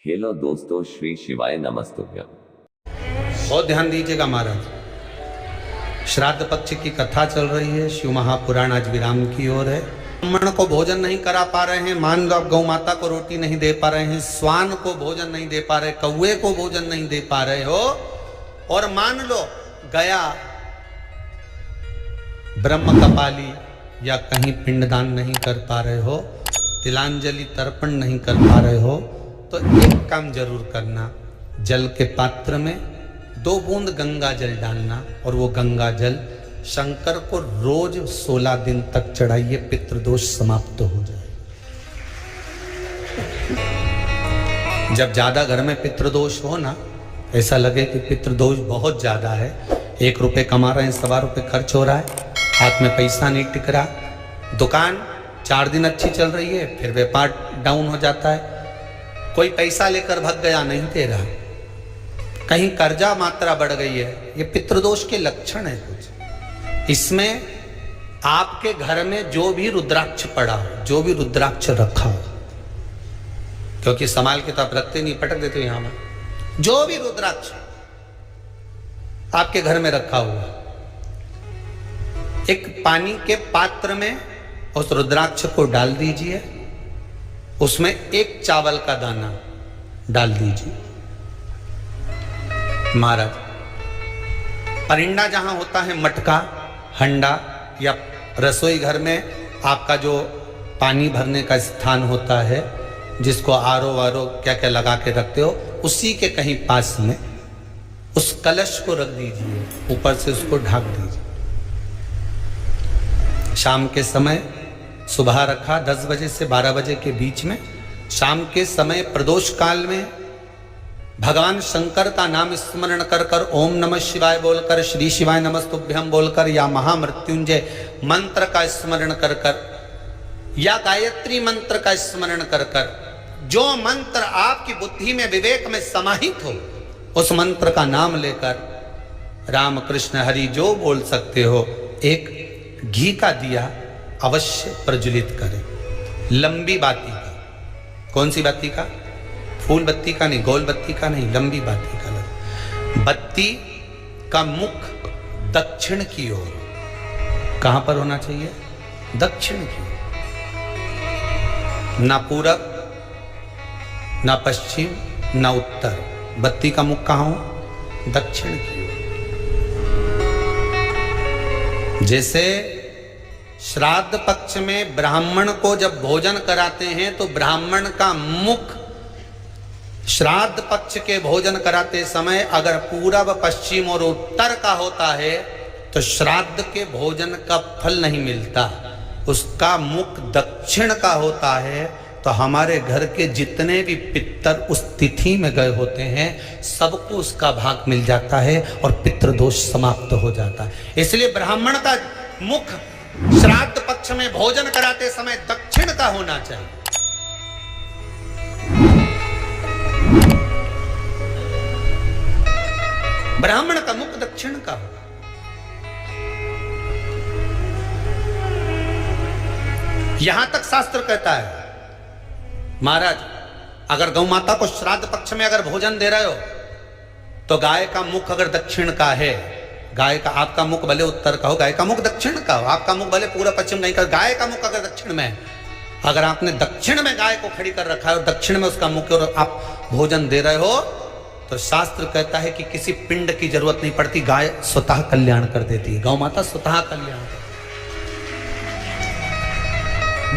Hello दोस्तों, श्री शिवाय नमस्तुभ्यम। बहुत ध्यान दीजिएगा महाराज। श्राद्ध पक्ष की कथा चल रही है। शिव महापुराण आज विराम की ओर है। ब्राह्मण को भोजन नहीं करा पा रहे हैं, मान लो आप गौ माता को रोटी नहीं दे पा रहे हैं, स्वान को भोजन नहीं दे पा रहे, कौवे को भोजन नहीं दे पा रहे हो, और मान लो गया ब्रह्म कपाली या कहीं पिंडदान नहीं कर पा रहे हो, तिलांजलि तर्पण नहीं कर पा रहे हो, तो एक काम जरूर करना। जल के पात्र में 2 बूंद गंगा जल डालना और वो गंगा जल शंकर को रोज 16 दिन तक चढ़ाइए, पितृदोष समाप्त हो जाए। जब ज्यादा घर में पितृदोष हो ना, ऐसा लगे कि पितृदोष बहुत ज्यादा है, 1 रुपए कमा रहे हैं, 1.25 रुपए खर्च हो रहा है, हाथ में पैसा नहीं टिक रहा, दुकान 4 दिन अच्छी चल रही है, फिर व्यापार डाउन हो जाता है, कोई पैसा लेकर भाग गया, नहीं दे रहा, कहीं कर्जा मात्रा बढ़ गई है, ये पितृदोष के लक्षण है कुछ। इसमें आपके घर में जो भी रुद्राक्ष पड़ा हो, जो भी रुद्राक्ष रखा हो, क्योंकि संभाल के तो आप रखते नहीं, पटक देते हो यहां में, जो भी रुद्राक्ष आपके घर में रखा हुआ, एक पानी के पात्र में उस रुद्राक्ष को डाल दीजिए, उसमें 1 चावल का दाना डाल दीजिए। महाराज, परिंदा जहां होता है, मटका, हंडा या रसोई घर में आपका जो पानी भरने का स्थान होता है, जिसको आरो वारो क्या क्या लगा के रखते हो, उसी के कहीं पास में उस कलश को रख दीजिए, ऊपर से उसको ढक दीजिए। शाम के समय, सुबह रखा 10 बजे से 12 बजे के बीच में, शाम के समय प्रदोष काल में भगवान शंकर का नाम स्मरण कर कर, ओम नमः शिवाय बोलकर, श्री शिवाय नमस्तुभ्यम बोलकर, या महामृत्युंजय मंत्र का स्मरण कर कर, या गायत्री मंत्र का स्मरण कर कर, जो मंत्र आपकी बुद्धि में, विवेक में समाहित हो, उस मंत्र का नाम लेकर राम कृष्ण हरि जो बोल सकते हो, एक घी का दिया अवश्य प्रज्वलित करें। लंबी बाती का। कौन सी बाती का? फूल बत्ती का नहीं, गोल बत्ती का नहीं, लंबी बाती का लगा। बत्ती का मुख दक्षिण की ओर। कहां पर होना चाहिए? दक्षिण की ओर, ना पूरब, ना पश्चिम, ना उत्तर। बत्ती का मुख कहां हो? दक्षिण की ओर। जैसे श्राद्ध पक्ष में ब्राह्मण को जब भोजन कराते हैं तो ब्राह्मण का मुख श्राद्ध पक्ष के भोजन कराते समय अगर पूरब, पश्चिम और उत्तर का होता है तो श्राद्ध के भोजन का फल नहीं मिलता। उसका मुख दक्षिण का होता है तो हमारे घर के जितने भी पितर उस तिथि में गए होते हैं, सबको उसका भाग मिल जाता है और पितृदोष समाप्त हो जाता है। इसलिए ब्राह्मण का मुख श्राद्ध पक्ष में भोजन कराते समय दक्षिण का होना चाहिए। ब्राह्मण का मुख दक्षिण का हो। यहां तक शास्त्र कहता है, महाराज, अगर गौ माता को श्राद्ध पक्ष में अगर भोजन दे रहे हो तो गाय का मुख अगर दक्षिण का है, गाय का, आपका मुख भले उत्तर का हो, गाय का मुख दक्षिण का हो, आपका मुख भले पूरा पश्चिम नहीं का, गाय का मुख अगर दक्षिण में है, अगर आपने दक्षिण में गाय को खड़ी कर रखा है और दक्षिण में उसका मुख और आप भोजन दे रहे हो, तो शास्त्र कहता है कि किसी पिंड की जरूरत नहीं पड़ती, गाय स्वतः कल्याण कर देती है, गौ माता स्वतः कल्याण कर।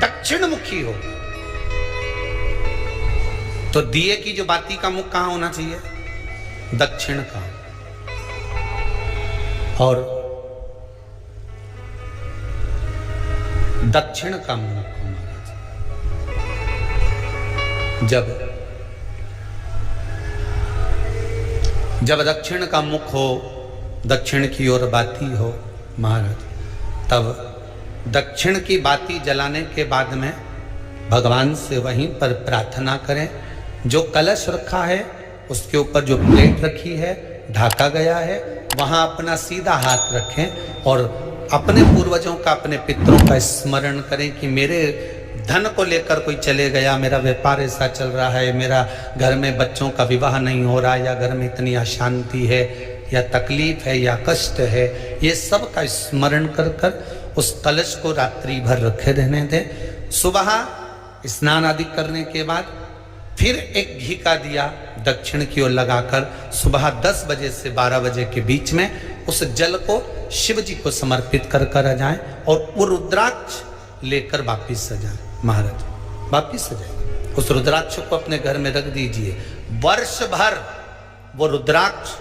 दक्षिण मुखी हो तो दिए की जो बाती का मुख कहां होना चाहिए? दक्षिण का। और दक्षिण का मुख होना चाहिए। जब दक्षिण का मुख हो, दक्षिण की ओर बाती हो महाराज, तब दक्षिण की बाती जलाने के बाद में भगवान से वहीं पर प्रार्थना करें। जो कलश रखा है उसके ऊपर जो प्लेट रखी है, ढाका गया है, वहां अपना सीधा हाथ रखें और अपने पूर्वजों का, अपने पितरों का स्मरण करें कि मेरे धन को लेकर कोई चले गया, मेरा व्यापार ऐसा चल रहा है, मेरा घर में बच्चों का विवाह नहीं हो रहा, या घर में इतनी अशांति है या तकलीफ है या कष्ट है, ये सब का स्मरण कर कर उस कलश को रात्रि भर रखे रहने दें। सुबह स्नान आदि करने के बाद फिर एक घी का दिया दक्षिण की ओर लगाकर सुबह 10 बजे से 12 बजे के बीच में उस जल को शिव जी को समर्पित कर कर जाएं और वो रुद्राक्ष लेकर वापिस सजाएं। महाराज वापिस सजाएं, उस रुद्राक्ष को अपने घर में रख दीजिए। वर्ष भर वो रुद्राक्ष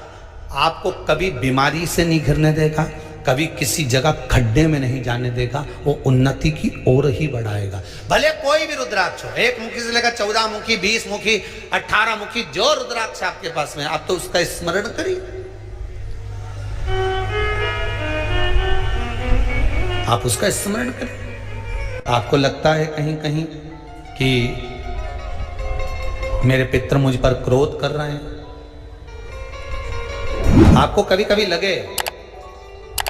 आपको कभी बीमारी से नहीं घिरने देगा, कभी किसी जगह खड्डे में नहीं जाने देगा, वो उन्नति की ओर ही बढ़ाएगा। भले कोई भी रुद्राक्ष हो, 1 मुखी से लेकर 14 मुखी, 20 मुखी, 18 मुखी, जो रुद्राक्ष आपके पास में, आप तो उसका स्मरण करिए, आप उसका स्मरण करें। आपको लगता है कहीं कहीं कि मेरे पितर मुझ पर क्रोध कर रहे हैं, आपको कभी कभी लगे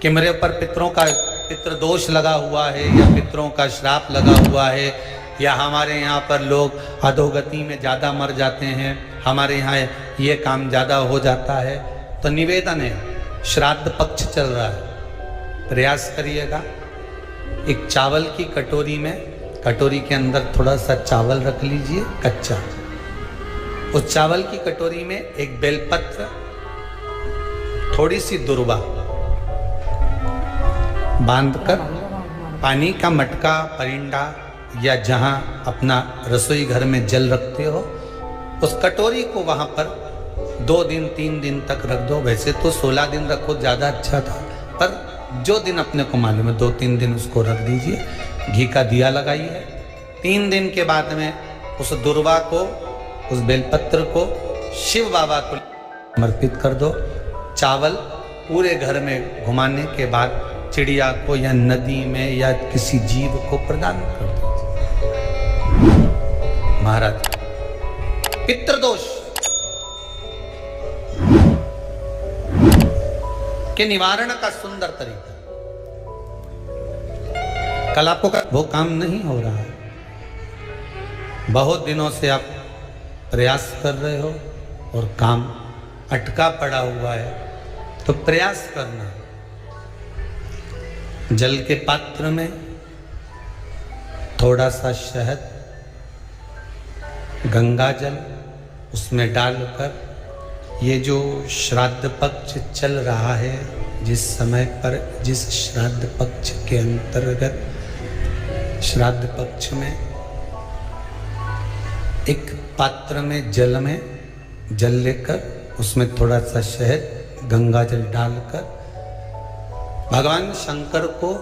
कि मेरे ऊपर पितरों का पितृदोष लगा हुआ है या पितरों का श्राप लगा हुआ है, या हमारे यहाँ पर लोग अधोगति में ज़्यादा मर जाते हैं, हमारे यहाँ ये काम ज़्यादा हो जाता है, तो निवेदन है, श्राद्ध पक्ष चल रहा है, प्रयास करिएगा। एक चावल की कटोरी में, कटोरी के अंदर थोड़ा सा चावल रख लीजिए कच्चा, उस चावल की कटोरी में एक बेलपत्र, थोड़ी सी दुर्वा बांधकर पानी का मटका, परिंडा या जहां अपना रसोई घर में जल रखते हो, उस कटोरी को वहां पर 2 दिन 3 दिन तक रख दो। वैसे तो 16 दिन रखो ज़्यादा अच्छा था, पर जो दिन अपने को मालूम है 2-3 दिन उसको रख दीजिए। घी का दिया लगाइए। 3 दिन के बाद में उस दुर्वा को, उस बेलपत्र को शिव बाबा को समर्पित कर दो। चावल पूरे घर में घुमाने के बाद चिड़िया को या नदी में या किसी जीव को प्रदान कर दो। महाराज पितृदोष के निवारण का सुंदर तरीका। कल आपको वो काम नहीं हो रहा है, बहुत दिनों से आप प्रयास कर रहे हो और काम अटका पड़ा हुआ है, तो प्रयास करना, जल के पात्र में थोड़ा सा शहद, गंगा जल उसमें डालकर, ये जो श्राद्ध पक्ष चल रहा है, जिस समय पर, जिस श्राद्ध पक्ष के अंतर्गत, श्राद्ध पक्ष में एक पात्र में जल लेकर उसमें थोड़ा सा शहद, गंगा जल डालकर भगवान शंकर को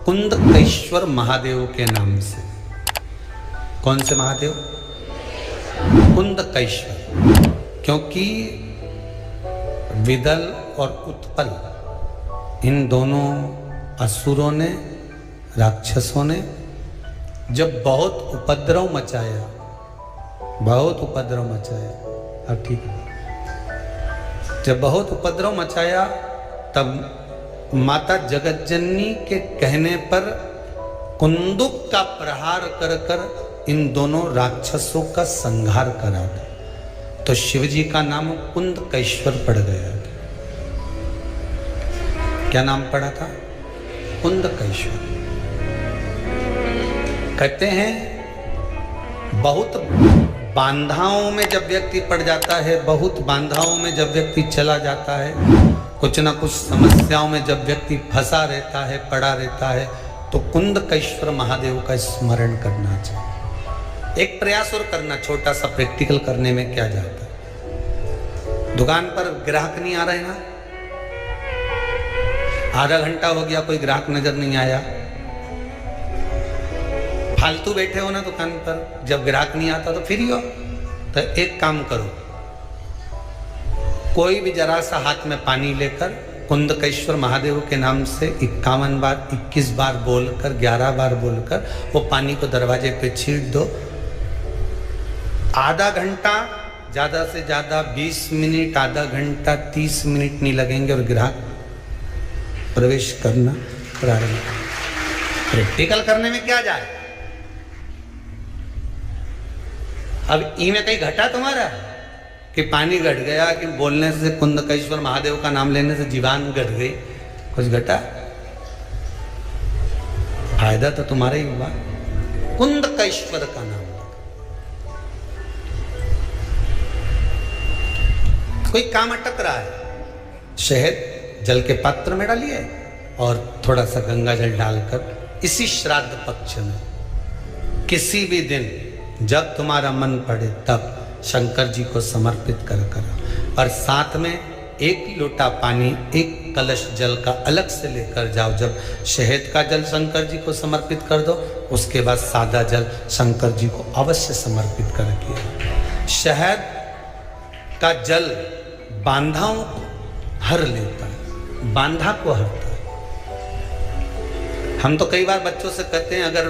कुंदकेश्वर महादेव के नाम से, कौन से महादेव? कुंदकेश्वर, क्योंकि विदल और उत्पल इन दोनों असुरों ने, राक्षसों ने जब बहुत उपद्रव मचाया, अब ठीक है, जब बहुत उपद्रव मचाया, तब माता जगतजननी के कहने पर कुंदुक का प्रहार कर कर इन दोनों राक्षसों का संहार करा, तो शिव जी का नाम कुंदकेश्वर पड़ गया। क्या नाम पड़ा था? कुंदकेश्वर। कहते हैं बहुत बांधाओं में जब व्यक्ति पड़ जाता है, बहुत बांधाओं में जब व्यक्ति चला जाता है, कुछ ना कुछ समस्याओं में जब व्यक्ति फंसा रहता है, पड़ा रहता है, तो कुंदकेश्वर महादेव का स्मरण करना चाहिए। एक प्रयास और करना, छोटा सा प्रैक्टिकल करने में क्या जाता है। दुकान पर ग्राहक नहीं आ रहे ना, आधा घंटा हो गया कोई ग्राहक नजर नहीं आया, फालतू बैठे हो ना दुकान पर, जब ग्राहक नहीं आता तो फ्री हो, तो एक काम करो, कोई भी जरा सा हाथ में पानी लेकर कुंदकेश्वर महादेव के नाम से 51 बार, 21 बार बोलकर, 11 बार बोलकर वो पानी को दरवाजे पे छीट दो। आधा घंटा, ज़्यादा से ज़्यादा 20 मिनट, आधा घंटा 30 मिनट नहीं लगेंगे और ग्राहक प्रवेश करना प्रारंभ। प्रैक्टिकल करने में क्या जाए, अब ई में कहीं घटा तुम्हारा कि पानी घट गया, कि बोलने से कुंदकेश्वर महादेव का नाम लेने से जीवान घट गई, कुछ घटा? फायदा तो तुम्हारा ही हुआ, कुंदकेश्वर का नाम। कोई काम अटक रहा है, शहद जल के पात्र में डालिए और थोड़ा सा गंगा जल डालकर इसी श्राद्ध पक्ष में किसी भी दिन जब तुम्हारा मन पड़े तब शंकर जी को समर्पित कर और साथ में एक लोटा पानी, एक कलश जल का अलग से लेकर जाओ। जब शहद का जल शंकर जी को समर्पित कर दो, उसके बाद सादा जल शंकर जी को अवश्य समर्पित करके। शहद का जल बांधाओं को हर लेता है, बांधा को हरता है। हम तो कई बार बच्चों से कहते हैं, अगर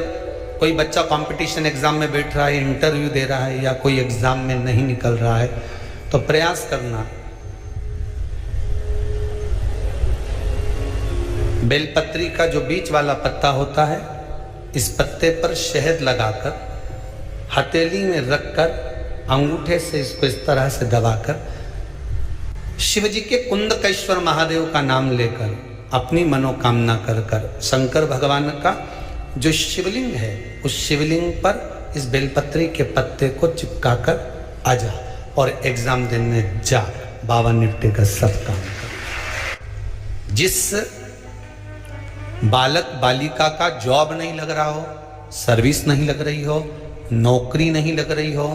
कोई बच्चा कंपटीशन एग्जाम में बैठ रहा है, इंटरव्यू दे रहा है या कोई एग्जाम में नहीं निकल रहा है, तो प्रयास करना बेलपत्री का जो बीच वाला पत्ता होता है, इस पत्ते पर शहद लगाकर हथेली में रखकर अंगूठे से इसको इस तरह से दबाकर शिव जी के कुंदकेश्वर महादेव का नाम लेकर अपनी मनोकामना कर कर शंकर भगवान का जो शिवलिंग है, उस शिवलिंग पर इस बेलपत्री के पत्ते को चिपकाकर आ जा और एग्जाम देने जा। बाबा निपटेगा सब काम कर। जिस बालक बालिका का जॉब नहीं लग रहा हो, सर्विस नहीं लग रही हो, नौकरी नहीं लग रही हो,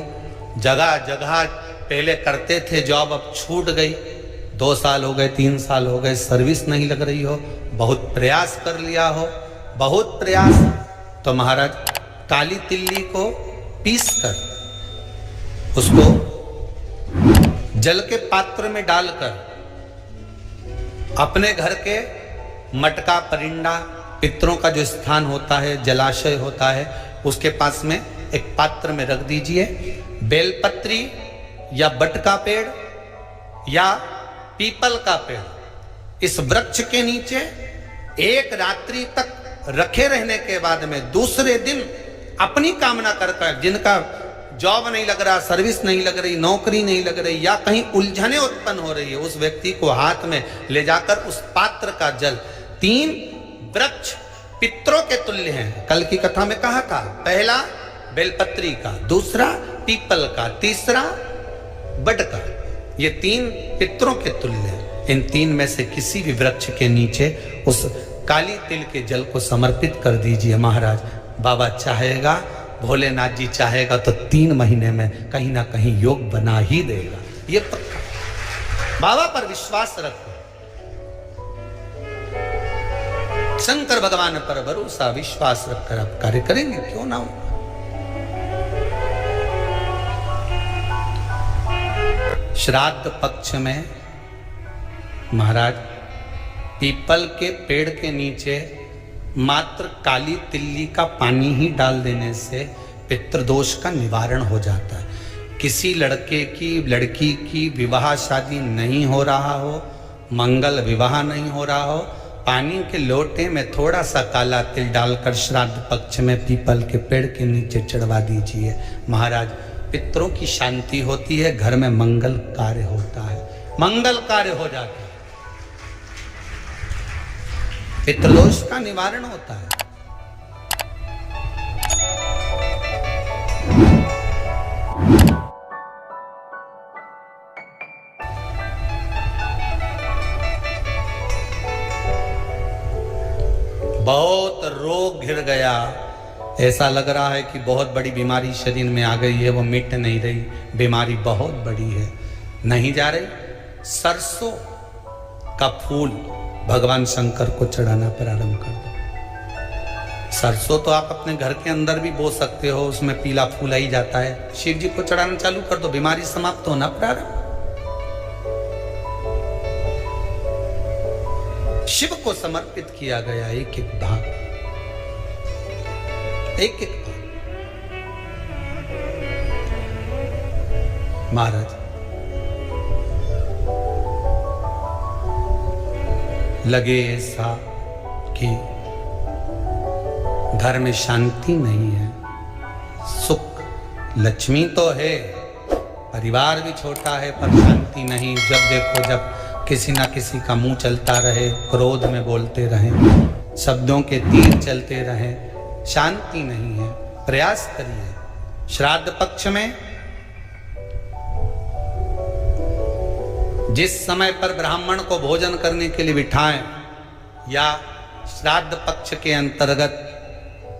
जगह जगह पहले करते थे जॉब, अब छूट गई, 2 साल हो गए, 3 साल हो गए, सर्विस नहीं लग रही हो, बहुत प्रयास कर लिया हो, बहुत प्रयास, तो महाराज काली तिल्ली को पीस कर उसको जल के पात्र में डालकर अपने घर के मटका परिंदा, पितरों का जो स्थान होता है, जलाशय होता है, उसके पास में एक पात्र में रख दीजिए। बेलपत्री या बट का पेड़ या पीपल का पेड़, इस वृक्ष के नीचे एक रात्रि तक रखे रहने के बाद में दूसरे दिन अपनी कामना कर जिनका जॉब नहीं लग रहा, सर्विस नहीं लग रही, नौकरी नहीं लग रही या कहीं उलझने उत्पन्न हो रही है, उस व्यक्ति को हाथ में ले जाकर उस पात्र का जल, 3 वृक्ष पितरों के तुल्य हैं। कल की कथा में कहा था, पहला बेलपत्री का, दूसरा पीपल का, तीसरा बड का, ये 3 पितरों के तुल्य हैं। इन 3 में से किसी भी वृक्ष के नीचे उस काली तिल के जल को समर्पित कर दीजिए। महाराज बाबा चाहेगा, भोलेनाथ जी चाहेगा तो 3 महीने में कहीं ना कहीं योग बना ही देगा, ये पक्का। बाबा पर विश्वास रखो, शंकर भगवान पर भरोसा विश्वास रखकर आप कार्य करेंगे, क्यों ना हो। श्राद्ध पक्ष में महाराज पीपल के पेड़ के नीचे मात्र काली तिल्ली का पानी ही डाल देने से पितृदोष का निवारण हो जाता है। किसी लड़के की लड़की की विवाह शादी नहीं हो रहा हो, मंगल विवाह नहीं हो रहा हो, पानी के लोटे में थोड़ा सा काला तिल डालकर श्राद्ध पक्ष में पीपल के पेड़ के नीचे चढ़वा दीजिए। महाराज पितरों की शांति होती है, घर में मंगल कार्य होता है, मंगल कार्य हो जाता है, पितृदोष का निवारण होता है। बहुत रोग घिर गया, ऐसा लग रहा है कि बहुत बड़ी बीमारी शरीर में आ गई है, वो मिट नहीं रही, बीमारी बहुत बड़ी है, नहीं जा रही। सरसों का फूल भगवान शंकर को चढ़ाना प्रारंभ कर दो। सरसों तो आप अपने घर के अंदर भी बो सकते हो, उसमें पीला फूल आ ही जाता है, शिव जी को चढ़ाना चालू कर दो, बीमारी समाप्त होना प्रारंभ। शिव को समर्पित किया गया एक एक भाग, एक एक भाग। महाराज लगे ऐसा कि घर में शांति नहीं है, सुख लक्ष्मी तो है, परिवार भी छोटा है, पर शांति नहीं। जब देखो जब किसी ना किसी का मुंह चलता रहे, क्रोध में बोलते रहें, शब्दों के तीर चलते रहें, शांति नहीं है। प्रयास करिए। श्राद्ध पक्ष में जिस समय पर ब्राह्मण को भोजन करने के लिए बिठाएं, या श्राद्ध पक्ष के अंतर्गत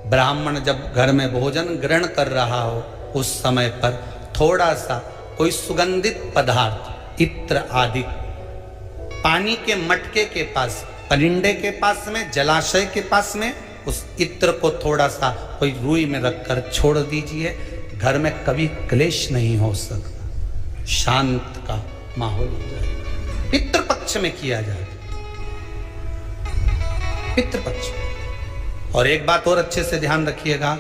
ब्राह्मण जब घर में भोजन ग्रहण कर रहा हो, उस समय पर थोड़ा सा कोई सुगंधित पदार्थ, इत्र आदि, पानी के मटके के पास, परिंडे के पास में, जलाशय के पास में, उस इत्र को थोड़ा सा कोई रुई में रखकर छोड़ दीजिए। घर में कभी क्लेश नहीं हो सकता, शांत का माहौल हो जाए। पितृपक्ष में किया जाए, पितृपक्ष। और एक बात और अच्छे से ध्यान रखिएगा,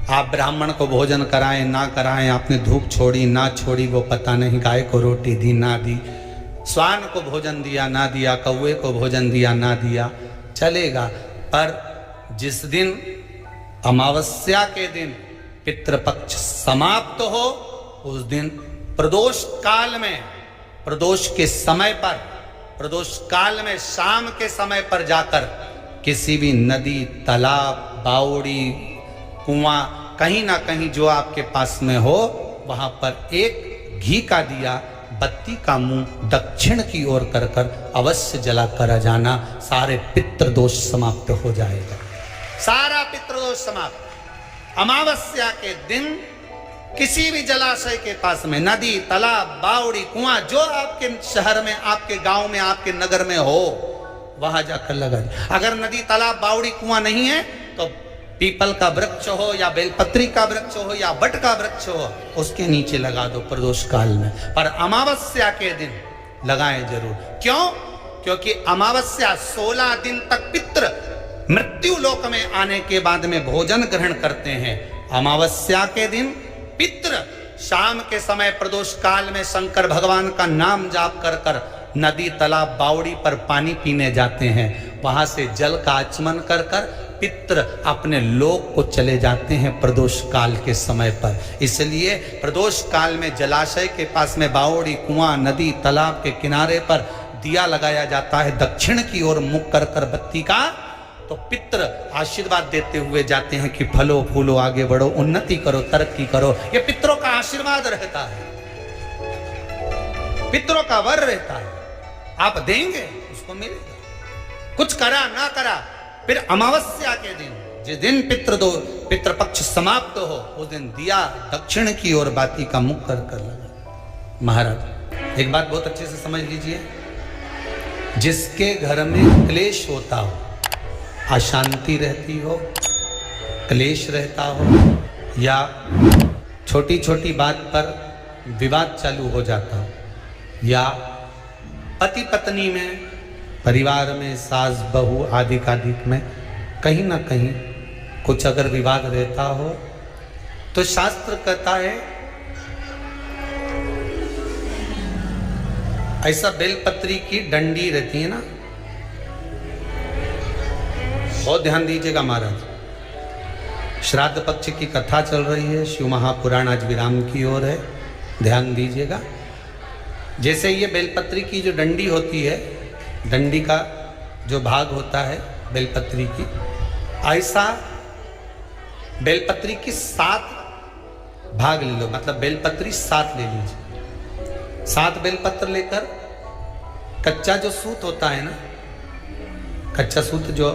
आप ब्राह्मण को भोजन कराएं ना कराएं, आपने धूप छोड़ी ना छोड़ी वो पता नहीं, गाय को रोटी दी ना दी, स्वान को भोजन दिया ना दिया, कौवे को भोजन दिया ना दिया, चलेगा। पर जिस दिन अमावस्या के दिन पितृपक्ष समाप्त हो, उस दिन प्रदोष काल में, प्रदोष के समय पर, प्रदोष काल में शाम के समय पर जाकर किसी भी नदी, तालाब, बावड़ी, कुआं, कहीं ना कहीं जो आपके पास में हो, वहां पर एक घी का दिया, बत्ती का मुंह दक्षिण की ओर कर कर अवश्य जला कर जाना। सारे पितृदोष समाप्त हो जाएगा, सारा पितृदोष समाप्त। अमावस्या के दिन किसी भी जलाशय के पास में, नदी, तालाब, बावड़ी, कुआं, जो आपके शहर में, आपके गांव में, आपके नगर में हो, वहां जाकर लगा दे। अगर नदी, तालाब, बावड़ी, कुआं नहीं है तो पीपल का वृक्ष हो या बेलपत्री का वृक्ष हो या बट का वृक्ष हो, उसके नीचे लगा दो प्रदोष काल में। पर अमावस्या के दिन लगाएं जरूर। क्यों? क्योंकि अमावस्या 16 दिन तक पितृ मृत्यु लोक में आने के बाद में भोजन ग्रहण करते हैं। अमावस्या के दिन पितृ शाम के समय प्रदोष काल में शंकर भगवान का नाम जाप कर कर नदी, तालाब, बावड़ी पर पानी पीने जाते हैं। वहां से जल का आचमन कर कर पितृ अपने लोक को चले जाते हैं प्रदोष काल के समय पर। इसलिए प्रदोष काल में जलाशय के पास में, बावड़ी, कुआं, नदी, तालाब के किनारे पर दिया लगाया जाता है, दक्षिण की ओर मुख कर कर बत्ती का। तो पितृ आशीर्वाद देते हुए जाते हैं कि फलो फूलो, आगे बढ़ो, उन्नति करो, तरक्की करो। ये पितरों का आशीर्वाद रहता है, पितरों का वर रहता है। आप देंगे उसको मिलेगा। कुछ करा ना करा, फिर अमावस्या के दिन, जिस दिन पितृपक्ष समाप्त हो, उस दिन दिया दक्षिण की ओर बाती का मुख कर कर लगा। महाराज एक बात बहुत अच्छे से समझ लीजिए, जिसके घर में क्लेश होता हो, अशांति रहती हो, क्लेश रहता हो, या छोटी छोटी बात पर विवाद चालू हो जाता हो, या पति पत्नी में, परिवार में, सास बहू आदि कादिक में कहीं ना कहीं कुछ अगर विवाद रहता हो, तो शास्त्र कहता है ऐसा बेलपत्री की डंडी रहती है ना, बहुत ध्यान दीजिएगा महाराज। श्राद्ध पक्ष की कथा चल रही है, शिव महापुराण आज विराम की ओर है, ध्यान दीजिएगा। जैसे ये बेलपत्री की जो डंडी होती है, डंडी का जो भाग होता है बेलपत्री की, ऐसा बेलपत्री की 7 भाग ले लो, मतलब बेलपत्री 7 ले लीजिए। 7 बेलपत्र लेकर कच्चा जो सूत होता है ना, कच्चा सूत जो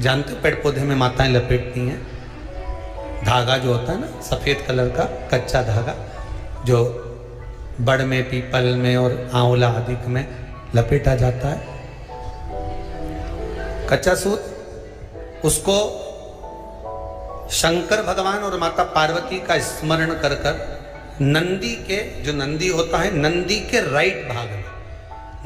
जानते हो पेड़ पौधे में माताएं लपेटती हैं, धागा जो होता है ना सफेद कलर का कच्चा धागा, जो बड़ में, पीपल में और आंवला आदि में लपेटा जाता है, कच्चा सूत, उसको शंकर भगवान और माता पार्वती का स्मरण कर कर नंदी के, जो नंदी होता है, नंदी के राइट भाग में,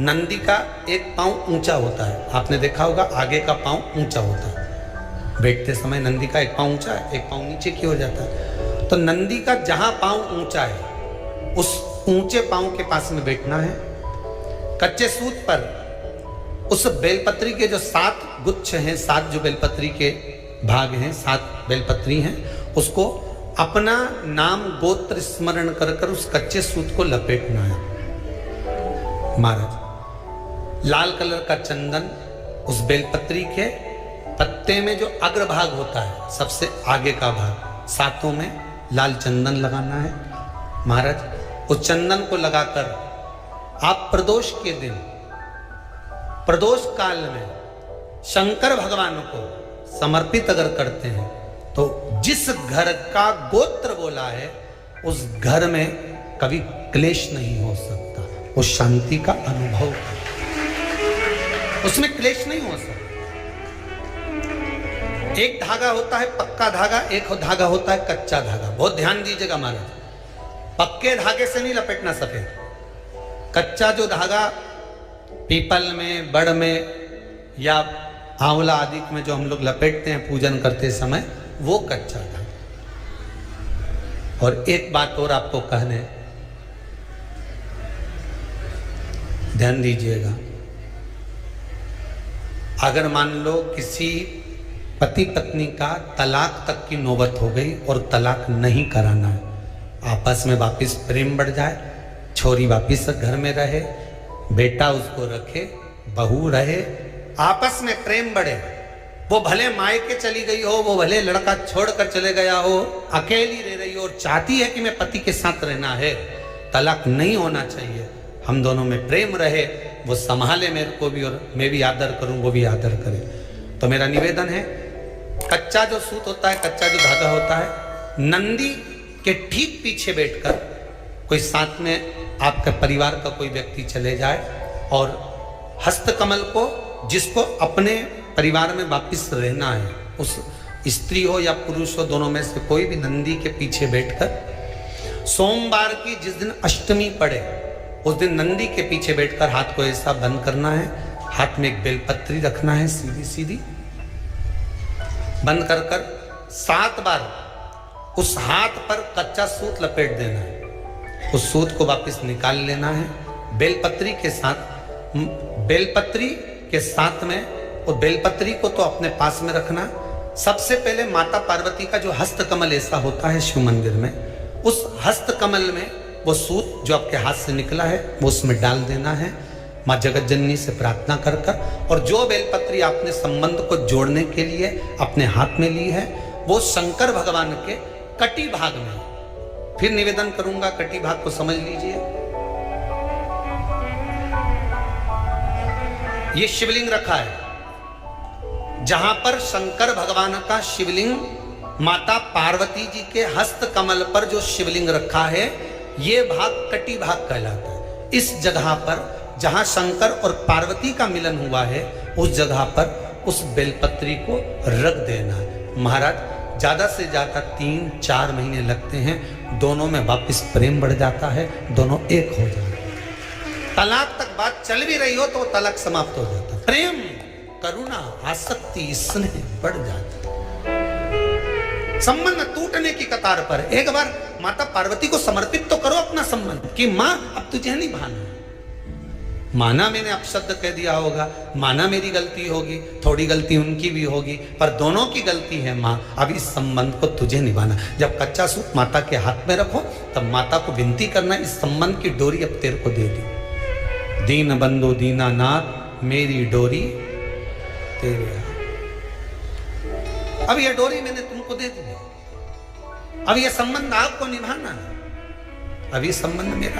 नंदी का एक पांव ऊंचा होता है, आपने देखा होगा आगे का पांव ऊंचा होता है, बैठते समय नंदी का एक पांव ऊंचा है, एक पांव नीचे की ओर जाता है। तो नंदी का जहां पांव ऊंचा है, उस ऊंचे पांव के पास में बैठना है। कच्चे सूत पर उस बेलपत्री के जो 7 गुच्छ हैं, 7 जो बेलपत्री के भाग हैं, 7 बेलपत्री हैं, उसको अपना नाम गोत्र स्मरण कर कर उस कच्चे सूत को लपेटना है। महाराज लाल कलर का चंदन उस बेलपत्री के पत्ते में जो अग्रभाग होता है, सबसे आगे का भाग, सातों में लाल चंदन लगाना है। महाराज उस चंदन को लगाकर आप प्रदोष के दिन, प्रदोष काल में शंकर भगवान को समर्पित अगर करते हैं तो जिस घर का गोत्र बोला है उस घर में कभी क्लेश नहीं हो सकता, उस शांति का अनुभव, उसमें क्लेश नहीं हो सकता। एक धागा होता है पक्का धागा, एक धागा होता है कच्चा धागा। बहुत ध्यान दीजिएगा महाराज, पक्के धागे से नहीं लपेटना सफेद। कच्चा जो धागा पीपल में, बड़ में या आंवला आदि में जो हम लोग लपेटते हैं पूजन करते समय, वो कच्चा धागा। और एक बात और आपको कहने, ध्यान दीजिएगा, अगर मान लो किसी पति पत्नी का तलाक तक की नौबत हो गई और तलाक नहीं कराना है, आपस में वापिस प्रेम बढ़ जाए, छोरी वापिस घर में रहे, बेटा उसको रखे, बहू रहे, आपस में प्रेम बढ़े, वो भले मायके चली गई हो, वो भले लड़का छोड़कर चले गया हो, अकेली रह रही हो और चाहती है कि मैं पति के साथ रहना है, तलाक नहीं होना चाहिए, हम दोनों में प्रेम रहे, वो संभाले मेरे को भी और मैं भी आदर करूं, वो भी आदर करे। तो मेरा निवेदन है, कच्चा जो सूत होता है, कच्चा जो धागा होता है, नंदी के ठीक पीछे बैठकर कोई साथ में आपके परिवार का कोई व्यक्ति चले जाए और हस्तकमल को, जिसको अपने परिवार में वापिस रहना है, उस स्त्री हो या पुरुष हो, दोनों में से कोई भी नंदी के पीछे बैठकर सोमवार की जिस दिन अष्टमी पड़े उस दिन नंदी के पीछे बैठकर हाथ को ऐसा बंद करना है, हाथ में एक बेलपत्री रखना है, सीधी सीधी बंद कर कर 7 बार उस हाथ पर कच्चा सूत लपेट देना है, उस सूत को वापस निकाल लेना है, बेलपत्री के साथ, बेलपत्री के साथ में, और बेलपत्री को तो अपने पास में रखना। सबसे पहले माता पार्वती का जो हस्तकमल ऐसा होता है शिव मंदिर में, उस हस्तकमल में वो सूत जो आपके हाथ से निकला है वो उसमें डाल देना है, माँ जगत जननी से प्रार्थना कर कर, और जो बेलपत्री आपने संबंध को जोड़ने के लिए अपने हाथ में ली है वो शंकर भगवान के कटी भाग में, फिर निवेदन करूंगा कटी भाग को समझ लीजिए। ये शिवलिंग रखा है, जहां पर शंकर भगवान का शिवलिंग, माता पार्वती जी के हस्त कमल पर जो शिवलिंग रखा है, ये भाग कटी भाग कहलाता है। इस जगह पर जहां शंकर और पार्वती का मिलन हुआ है, उस जगह पर उस बेलपत्री को रख देना है। महाराज ज्यादा से ज्यादा 3-4 महीने लगते हैं, दोनों में वापस प्रेम बढ़ जाता है, दोनों एक हो जाते हैं। तलाक तक बात चल भी रही हो तो तलाक समाप्त हो जाता है, प्रेम, करुणा, आसक्ति, स्नेह बढ़ जाता है, संबंध टूटने की कतार पर। एक बार माता पार्वती को समर्पित तो करो अपना संबंध कि मां अब तुझे नहीं भाना, माना मैंने अपशब्द कह दिया होगा, माना मेरी गलती होगी, थोड़ी गलती उनकी भी होगी, पर दोनों की गलती है मां, अब इस संबंध को तुझे निभाना। जब कच्चा सूत माता के हाथ में रखो तब माता को विनती करना, इस संबंध की डोरी अब तेरे को दे दी, दीन बंधु दीनानाथ मेरी डोरी तेरे हाथ। अब यह डोरी मैंने तुमको दे दी, अब यह संबंध आपको निभाना है, अब ये संबंध मेरा